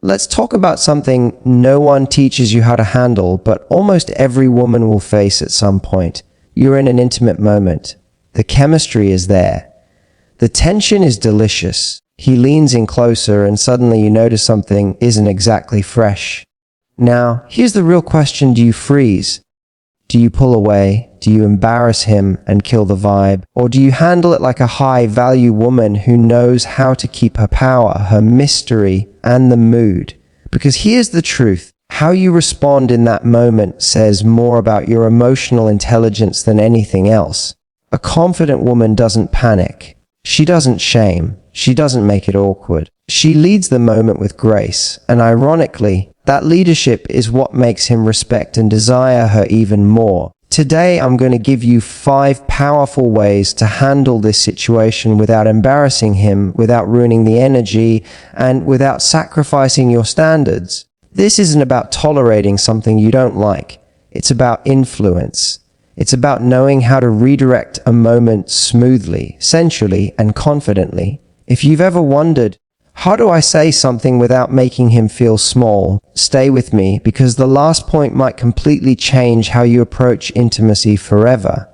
Let's talk about something no one teaches you how to handle, but almost every woman will face at some point. You're in an intimate moment. The chemistry is there. The tension is delicious. He leans in closer and suddenly you notice something isn't exactly fresh. Now, here's the real question. Do you freeze? Do you pull away? Do you embarrass him and kill the vibe? Or do you handle it like a high-value woman who knows how to keep her power, her mystery, and the mood? Because here's the truth. How you respond in that moment says more about your emotional intelligence than anything else. A confident woman doesn't panic. She doesn't shame. She doesn't make it awkward. She leads the moment with grace, and ironically, that leadership is what makes him respect and desire her even more. Today, I'm going to give you 5 powerful ways to handle this situation without embarrassing him, without ruining the energy, and without sacrificing your standards. This isn't about tolerating something you don't like. It's about influence. It's about knowing how to redirect a moment smoothly, sensually, and confidently. If you've ever wondered, how do I say something without making him feel small? Stay with me, because the last point might completely change how you approach intimacy forever.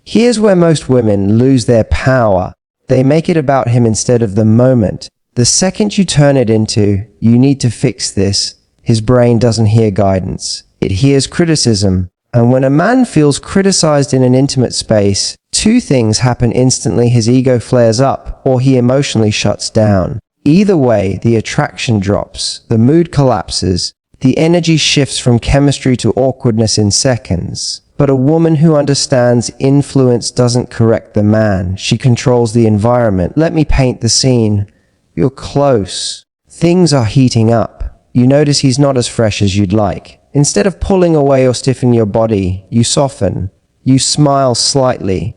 Here's where most women lose their power. They make it about him instead of the moment. The second you turn it into, you need to fix this, his brain doesn't hear guidance. It hears criticism. And when a man feels criticized in an intimate space, 2 things happen instantly. His ego flares up, or he emotionally shuts down. Either way, the attraction drops, the mood collapses, the energy shifts from chemistry to awkwardness in seconds. But a woman who understands influence doesn't correct the man. She controls the environment. Let me paint the scene. You're close. Things are heating up. You notice he's not as fresh as you'd like. Instead of pulling away or stiffening your body, you soften. You smile slightly.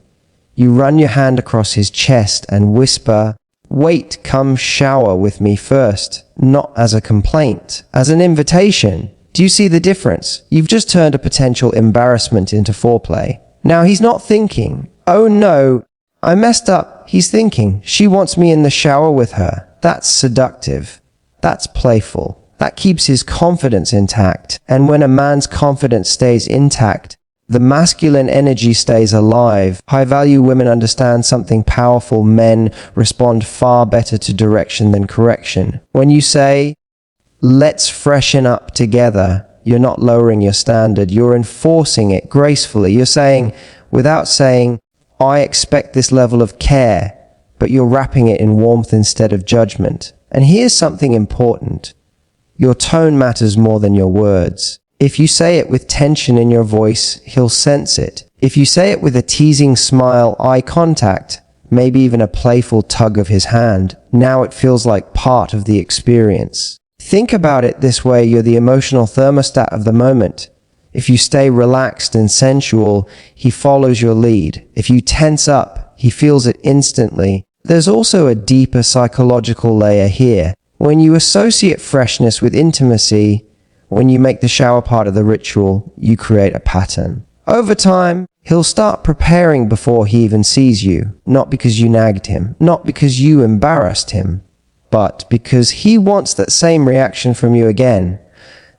You run your hand across his chest and whisper, "Wait, come shower with me first," not as a complaint, as an invitation. Do you see the difference? You've just turned a potential embarrassment into foreplay. Now he's not thinking, "Oh no, I messed up." He's thinking, "She wants me in the shower with her." That's seductive. That's playful. That keeps his confidence intact. And when a man's confidence stays intact, the masculine energy stays alive. High-value women understand something powerful. Men respond far better to direction than correction. When you say, "Let's freshen up together," you're not lowering your standard. You're enforcing it gracefully. You're saying, without saying, "I expect this level of care," but you're wrapping it in warmth instead of judgment. And here's something important. Your tone matters more than your words. If you say it with tension in your voice, he'll sense it. If you say it with a teasing smile, eye contact, maybe even a playful tug of his hand, now it feels like part of the experience. Think about it this way. You're the emotional thermostat of the moment. If you stay relaxed and sensual, he follows your lead. If you tense up, he feels it instantly. There's also a deeper psychological layer here. When you associate freshness with intimacy, when you make the shower part of the ritual, you create a pattern. Over time, he'll start preparing before he even sees you, not because you nagged him, not because you embarrassed him, but because he wants that same reaction from you again.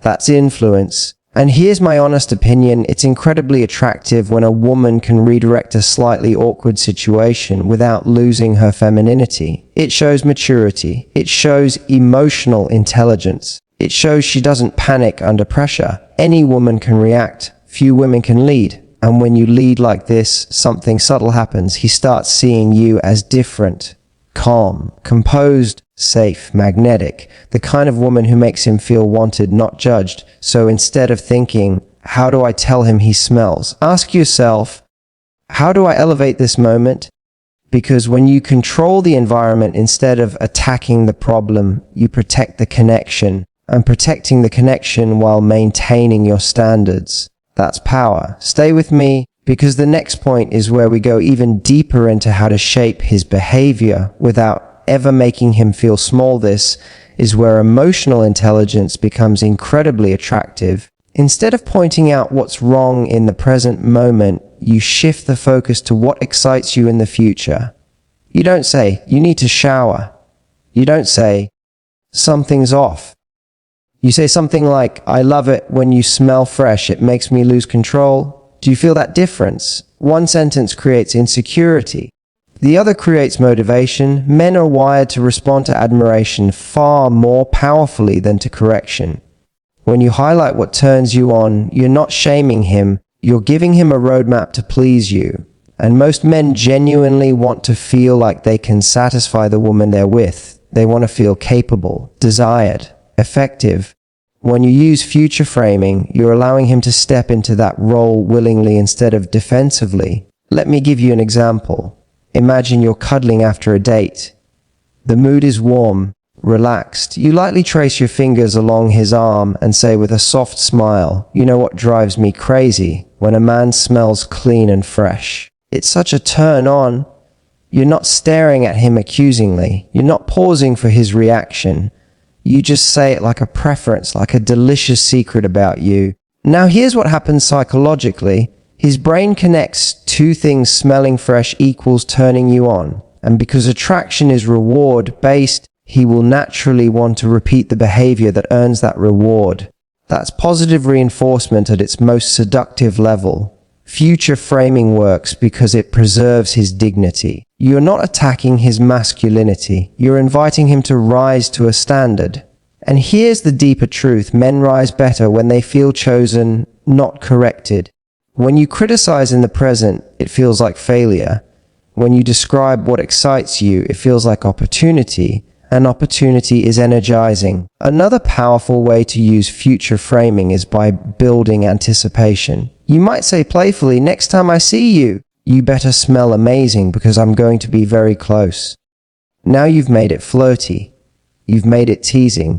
That's influence. And here's my honest opinion. It's incredibly attractive when a woman can redirect a slightly awkward situation without losing her femininity. It shows maturity. It shows emotional intelligence. It shows she doesn't panic under pressure. Any woman can react. Few women can lead. And when you lead like this, something subtle happens. He starts seeing you as different, calm, composed, safe, magnetic, the kind of woman who makes him feel wanted, not judged. So instead of thinking, "How do I tell him he smells?" ask yourself, "How do I elevate this moment?" Because when you control the environment instead of attacking the problem, you protect the connection, and protecting the connection while maintaining your standards. That's power. Stay with me, because the next point is where we go even deeper into how to shape his behavior without ever making him feel small. This is where emotional intelligence becomes incredibly attractive. Instead of pointing out what's wrong in the present moment, you shift the focus to what excites you in the future. You don't say, "You need to shower." You don't say, "Something's off." You say something like, "I love it when you smell fresh, it makes me lose control." Do you feel that difference? One sentence creates insecurity. The other creates motivation. Men are wired to respond to admiration far more powerfully than to correction. When you highlight what turns you on, you're not shaming him, you're giving him a roadmap to please you. And most men genuinely want to feel like they can satisfy the woman they're with. They want to feel capable, desired, effective. When you use future framing, you're allowing him to step into that role willingly instead of defensively. Let me give you an example. Imagine you're cuddling after a date. The mood is warm, relaxed. You lightly trace your fingers along his arm and say with a soft smile, "You know what drives me crazy? When a man smells clean and fresh." It's such a turn on. You're not staring at him accusingly. You're not pausing for his reaction. You just say it like a preference, like a delicious secret about you. Now here's what happens psychologically. His brain connects two things: smelling fresh equals turning you on. And because attraction is reward-based, he will naturally want to repeat the behavior that earns that reward. That's positive reinforcement at its most seductive level. Future framing works because it preserves his dignity. You're not attacking his masculinity. You're inviting him to rise to a standard. And here's the deeper truth. Men rise better when they feel chosen, not corrected. When you criticize in the present, it feels like failure. When you describe what excites you, it feels like opportunity. And opportunity is energizing. Another powerful way to use future framing is by building anticipation. You might say playfully, "Next time I see you, you better smell amazing because I'm going to be very close." Now you've made it flirty. You've made it teasing.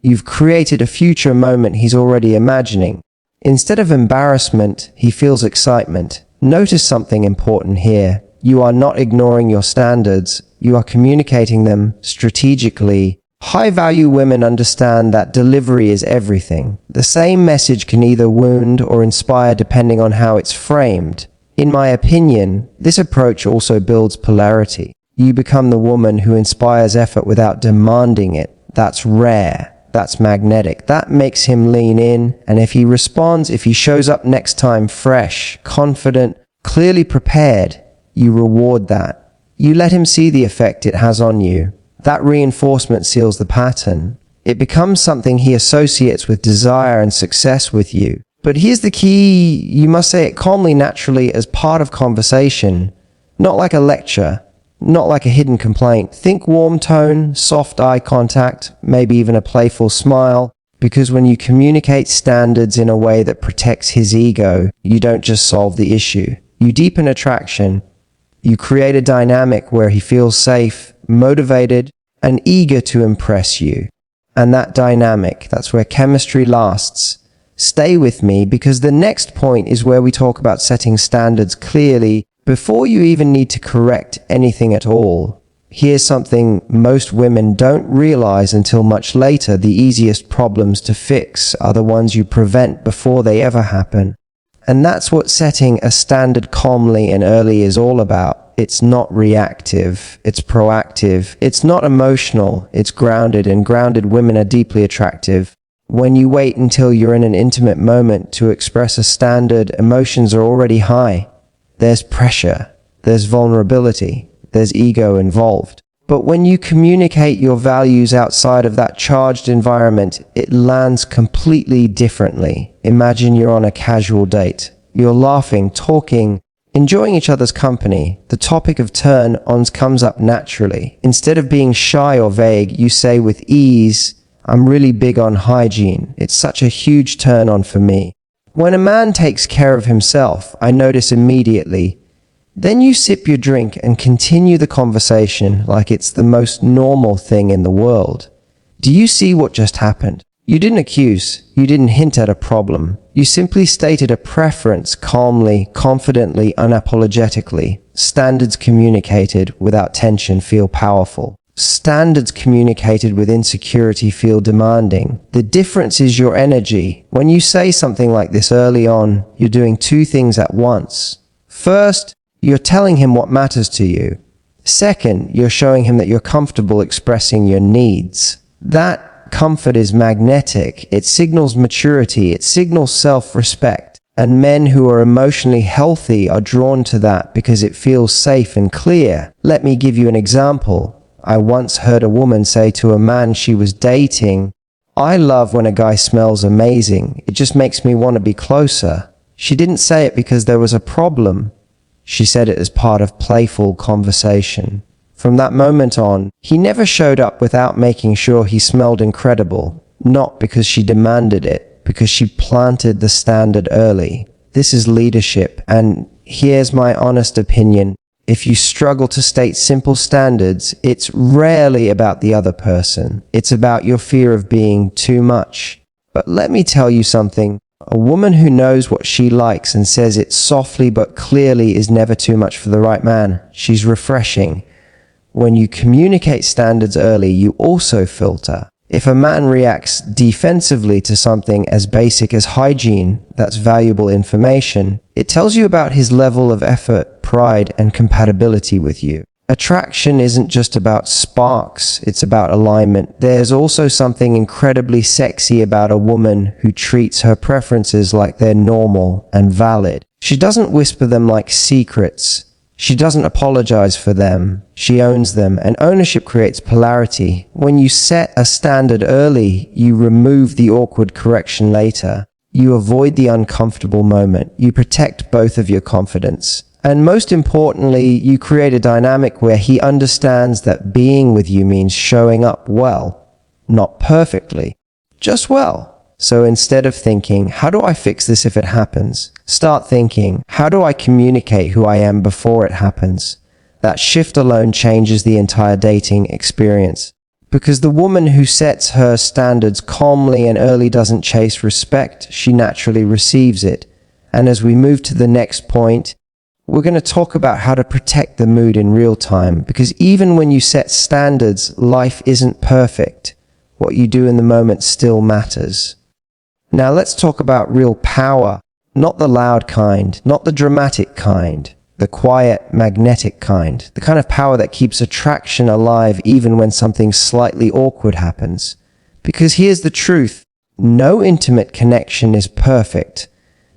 You've created a future moment he's already imagining. Instead of embarrassment, he feels excitement. Notice something important here. You are not ignoring your standards. You are communicating them strategically. High-value women understand that delivery is everything. The same message can either wound or inspire depending on how it's framed. In my opinion, this approach also builds polarity. You become the woman who inspires effort without demanding it. That's rare. That's magnetic. That makes him lean in, and if he responds, if he shows up next time fresh, confident, clearly prepared, you reward that. You let him see the effect it has on you. That reinforcement seals the pattern. It becomes something he associates with desire and success with you. But here's the key: you must say it calmly, naturally, as part of conversation. Not like a lecture, not like a hidden complaint. Think warm tone, soft eye contact, maybe even a playful smile. Because when you communicate standards in a way that protects his ego, you don't just solve the issue. You deepen attraction. You create a dynamic where he feels safe, motivated, and eager to impress you. And that dynamic, that's where chemistry lasts. Stay with me, because the next point is where we talk about setting standards clearly before you even need to correct anything at all. Here's something most women don't realize until much later: the easiest problems to fix are the ones you prevent before they ever happen. And that's what setting a standard calmly and early is all about. It's not reactive, it's proactive. It's not emotional, it's grounded, and grounded women are deeply attractive. When you wait until you're in an intimate moment to express a standard, emotions are already high. There's pressure, there's vulnerability, there's ego involved. But when you communicate your values outside of that charged environment, it lands completely differently. Imagine you're on a casual date. You're laughing, talking, enjoying each other's company. The topic of turn-ons comes up naturally. Instead of being shy or vague, you say with ease, "I'm really big on hygiene. It's such a huge turn-on for me." When a man takes care of himself, I notice immediately. Then you sip your drink and continue the conversation like it's the most normal thing in the world. Do you see what just happened? You didn't accuse, you didn't hint at a problem. You simply stated a preference calmly, confidently, unapologetically. Standards communicated without tension feel powerful. Standards communicated with insecurity feel demanding. The difference is your energy. When you say something like this early on, you're doing two things at once. First, you're telling him what matters to you. Second, you're showing him that you're comfortable expressing your needs. That comfort is magnetic. It signals maturity. It signals self-respect. And men who are emotionally healthy are drawn to that because it feels safe and clear. Let me give you an example. I once heard a woman say to a man she was dating, "I love when a guy smells amazing. It just makes me want to be closer." She didn't say it because there was a problem. She said it as part of playful conversation. From that moment on, he never showed up without making sure he smelled incredible, not because she demanded it, because she planted the standard early. This is leadership, and here's my honest opinion. If you struggle to state simple standards, it's rarely about the other person. It's about your fear of being too much. But let me tell you something. A woman who knows what she likes and says it softly but clearly is never too much for the right man. She's refreshing. When you communicate standards early, you also filter. If a man reacts defensively to something as basic as hygiene, that's valuable information. It tells you about his level of effort, pride, and compatibility with you. Attraction isn't just about sparks, it's about alignment. There's also something incredibly sexy about a woman who treats her preferences like they're normal and valid. She doesn't whisper them like secrets. She doesn't apologize for them. She owns them, and ownership creates polarity. When you set a standard early, you remove the awkward correction later. You avoid the uncomfortable moment. You protect both of your confidence. And most importantly, you create a dynamic where he understands that being with you means showing up well, not perfectly, just well. So instead of thinking, how do I fix this if it happens? Start thinking, how do I communicate who I am before it happens? That shift alone changes the entire dating experience. Because the woman who sets her standards calmly and early doesn't chase respect, she naturally receives it. And as we move to the next point, we're going to talk about how to protect the mood in real time. Because even when you set standards, life isn't perfect. What you do in the moment still matters. Now let's talk about real power, not the loud kind, not the dramatic kind, the quiet, magnetic kind, the kind of power that keeps attraction alive even when something slightly awkward happens. Because here's the truth, no intimate connection is perfect.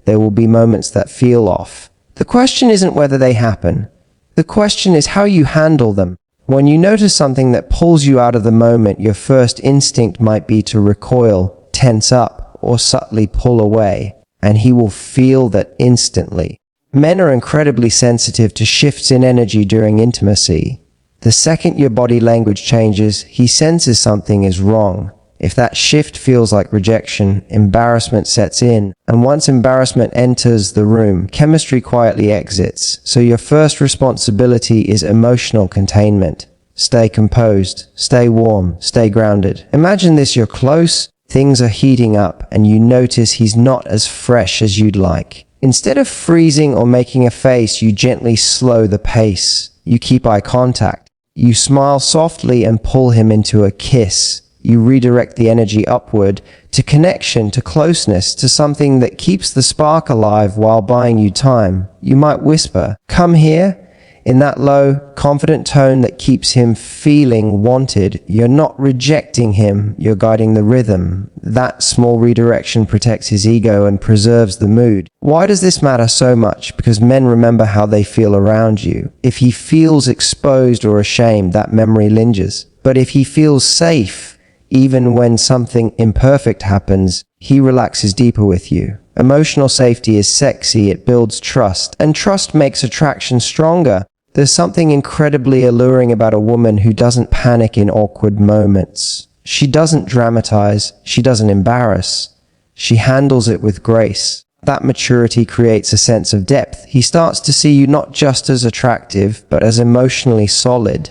There will be moments that feel off. The question isn't whether they happen. The question is how you handle them. When you notice something that pulls you out of the moment, your first instinct might be to recoil, tense up, or subtly pull away, and he will feel that instantly. Men are incredibly sensitive to shifts in energy during intimacy. The second your body language changes, he senses something is wrong. If that shift feels like rejection, embarrassment sets in, and once embarrassment enters the room, chemistry quietly exits. So your first responsibility is emotional containment. Stay composed, stay warm, stay grounded. Imagine this, you're close, things are heating up, and you notice he's not as fresh as you'd like. Instead of freezing or making a face, you gently slow the pace. You keep eye contact. You smile softly and pull him into a kiss. You redirect the energy upward to connection, to closeness, to something that keeps the spark alive while buying you time. You might whisper, "Come here," in that low, confident tone that keeps him feeling wanted. You're not rejecting him, you're guiding the rhythm. That small redirection protects his ego and preserves the mood. Why does this matter so much? Because men remember how they feel around you. If he feels exposed or ashamed, that memory lingers. But if he feels safe, even when something imperfect happens, he relaxes deeper with you. Emotional safety is sexy, it builds trust, and trust makes attraction stronger. There's something incredibly alluring about a woman who doesn't panic in awkward moments. She doesn't dramatize, she doesn't embarrass. She handles it with grace. That maturity creates a sense of depth. He starts to see you not just as attractive, but as emotionally solid.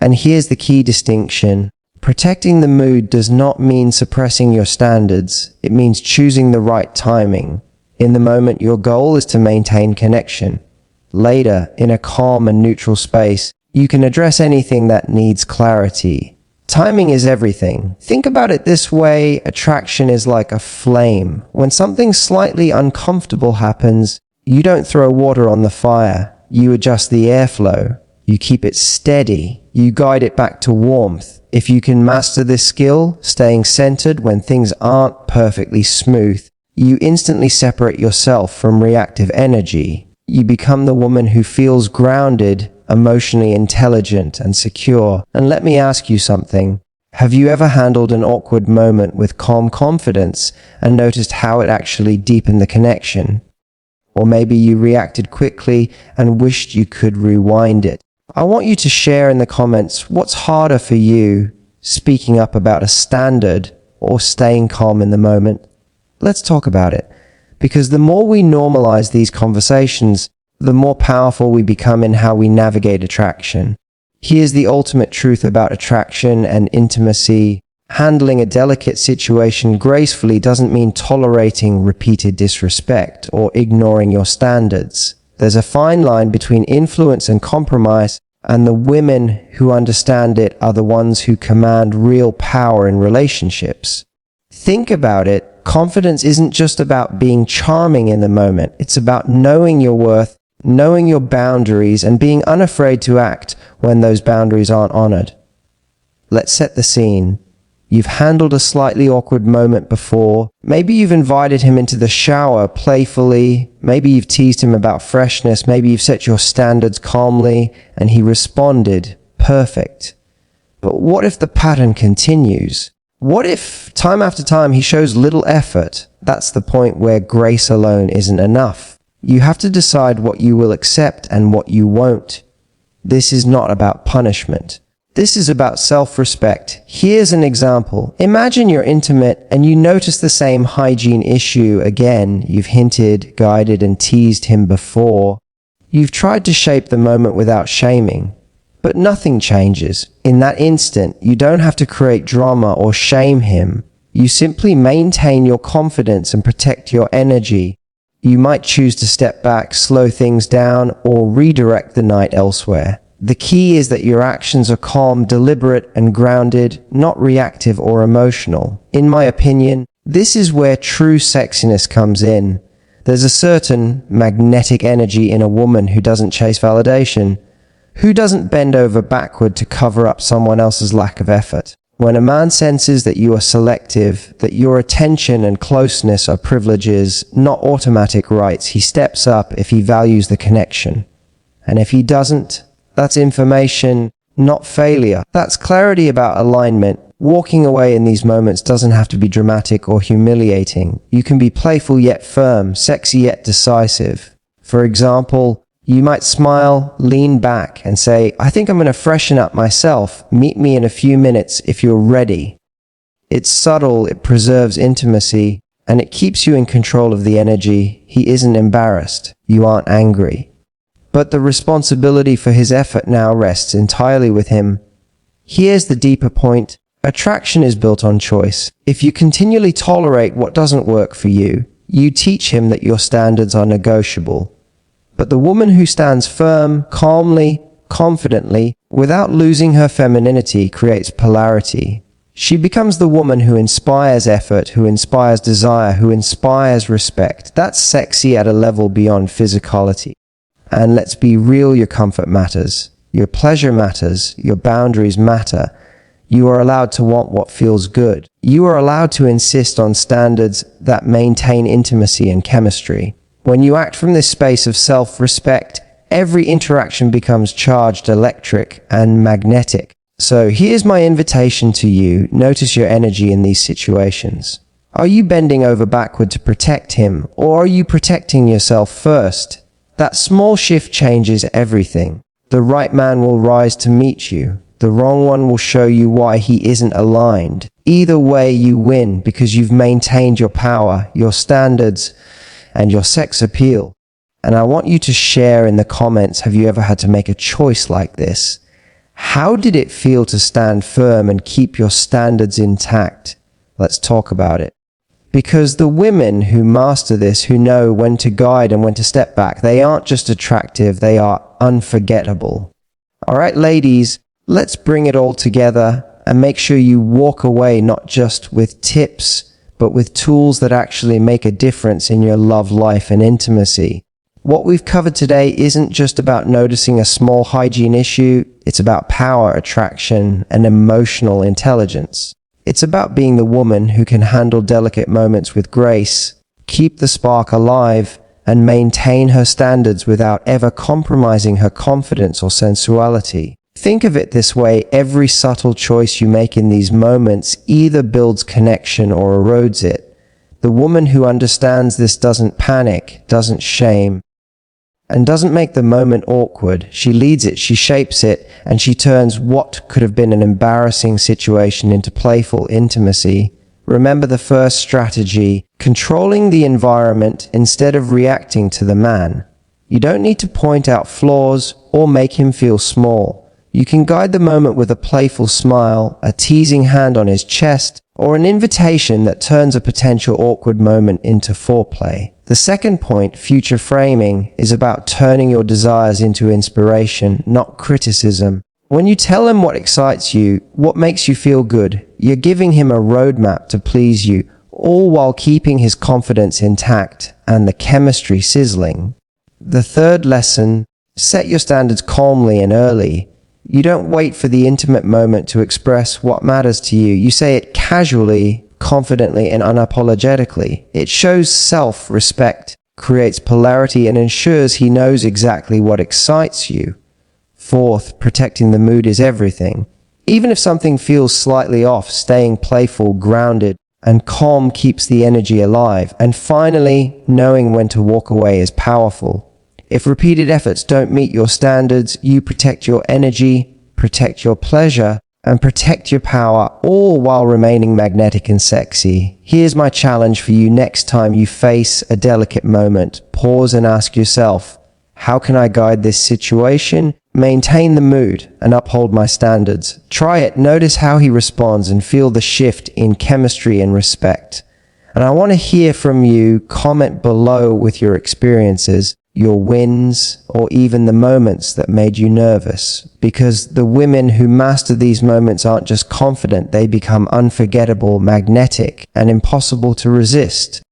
And here's the key distinction. Protecting the mood does not mean suppressing your standards. It means choosing the right timing. In the moment, your goal is to maintain connection. Later, in a calm and neutral space, you can address anything that needs clarity. Timing is everything. Think about it this way, attraction is like a flame. When something slightly uncomfortable happens, you don't throw water on the fire. You adjust the airflow. You keep it steady. You guide it back to warmth. If you can master this skill, staying centered when things aren't perfectly smooth, you instantly separate yourself from reactive energy. You become the woman who feels grounded, emotionally intelligent, and secure. And let me ask you something. Have you ever handled an awkward moment with calm confidence and noticed how it actually deepened the connection? Or maybe you reacted quickly and wished you could rewind it. I want you to share in the comments what's harder for you, speaking up about a standard or staying calm in the moment. Let's talk about it, because the more we normalize these conversations, the more powerful we become in how we navigate attraction. Here's the ultimate truth about attraction and intimacy. Handling a delicate situation gracefully doesn't mean tolerating repeated disrespect or ignoring your standards. There's a fine line between influence and compromise, and the women who understand it are the ones who command real power in relationships. Think about it. Confidence isn't just about being charming in the moment. It's about knowing your worth, knowing your boundaries, and being unafraid to act when those boundaries aren't honored. Let's set the scene. You've handled a slightly awkward moment before. Maybe you've invited him into the shower playfully. Maybe you've teased him about freshness. Maybe you've set your standards calmly and he responded perfect. But what if the pattern continues? What if time after time he shows little effort? That's the point where grace alone isn't enough. You have to decide what you will accept and what you won't. This is not about punishment. This is about self-respect. Here's an example. Imagine you're intimate and you notice the same hygiene issue again. You've hinted, guided, and teased him before. You've tried to shape the moment without shaming, but nothing changes. In that instant, you don't have to create drama or shame him. You simply maintain your confidence and protect your energy. You might choose to step back, slow things down, or redirect the night elsewhere. The key is that your actions are calm, deliberate, and grounded, not reactive or emotional. In my opinion, this is where true sexiness comes in. There's a certain magnetic energy in a woman who doesn't chase validation, who doesn't bend over backward to cover up someone else's lack of effort. When a man senses that you are selective, that your attention and closeness are privileges, not automatic rights, he steps up if he values the connection. And if he doesn't, that's information, not failure. That's clarity about alignment. Walking away in these moments doesn't have to be dramatic or humiliating. You can be playful yet firm, sexy yet decisive. For example, you might smile, lean back, and say, "I think I'm going to freshen up myself. Meet me in a few minutes if you're ready." It's subtle, it preserves intimacy, and it keeps you in control of the energy. He isn't embarrassed. You aren't angry. But the responsibility for his effort now rests entirely with him. Here's the deeper point. Attraction is built on choice. If you continually tolerate what doesn't work for you, you teach him that your standards are negotiable. But the woman who stands firm, calmly, confidently, without losing her femininity creates polarity. She becomes the woman who inspires effort, who inspires desire, who inspires respect. That's sexy at a level beyond physicality. And let's be real, your comfort matters. Your pleasure matters. Your boundaries matter. You are allowed to want what feels good. You are allowed to insist on standards that maintain intimacy and chemistry. When you act from this space of self-respect, every interaction becomes charged, electric, and magnetic. So here's my invitation to you. Notice your energy in these situations. Are you bending over backward to protect him, or are you protecting yourself first? That small shift changes everything. The right man will rise to meet you. The wrong one will show you why he isn't aligned. Either way, you win because you've maintained your power, your standards, and your sex appeal. And I want you to share in the comments, have you ever had to make a choice like this? How did it feel to stand firm and keep your standards intact? Let's talk about it. Because the women who master this, who know when to guide and when to step back, they aren't just attractive, they are unforgettable. All right, ladies, let's bring it all together and make sure you walk away not just with tips, but with tools that actually make a difference in your love life and intimacy. What we've covered today isn't just about noticing a small hygiene issue, it's about power, attraction, and emotional intelligence. It's about being the woman who can handle delicate moments with grace, keep the spark alive, and maintain her standards without ever compromising her confidence or sensuality. Think of it this way: every subtle choice you make in these moments either builds connection or erodes it. The woman who understands this doesn't panic, doesn't shame, and doesn't make the moment awkward. She leads it, she shapes it, and she turns what could have been an embarrassing situation into playful intimacy. Remember the first strategy: controlling the environment instead of reacting to the man. You don't need to point out flaws or make him feel small. You can guide the moment with a playful smile, a teasing hand on his chest, or an invitation that turns a potential awkward moment into foreplay. The second point, future framing, is about turning your desires into inspiration, not criticism. When you tell him what excites you, what makes you feel good, you're giving him a roadmap to please you, all while keeping his confidence intact and the chemistry sizzling. The third lesson, set your standards calmly and early. You don't wait for the intimate moment to express what matters to you. You say it casually, confidently, and unapologetically. It shows self-respect, creates polarity, and ensures he knows exactly what excites you. Fourth, protecting the mood is everything. Even if something feels slightly off, staying playful, grounded, and calm keeps the energy alive. And finally, knowing when to walk away is powerful. If repeated efforts don't meet your standards, you protect your energy, protect your pleasure, and protect your power, all while remaining magnetic and sexy. Here's my challenge for you: next time you face a delicate moment, pause and ask yourself, how can I guide this situation, maintain the mood, and uphold my standards? Try it, notice how he responds, and feel the shift in chemistry and respect. And I want to hear from you. Comment below with your experiences, your wins, or even the moments that made you nervous. Because the women who master these moments aren't just confident, they become unforgettable, magnetic, and impossible to resist.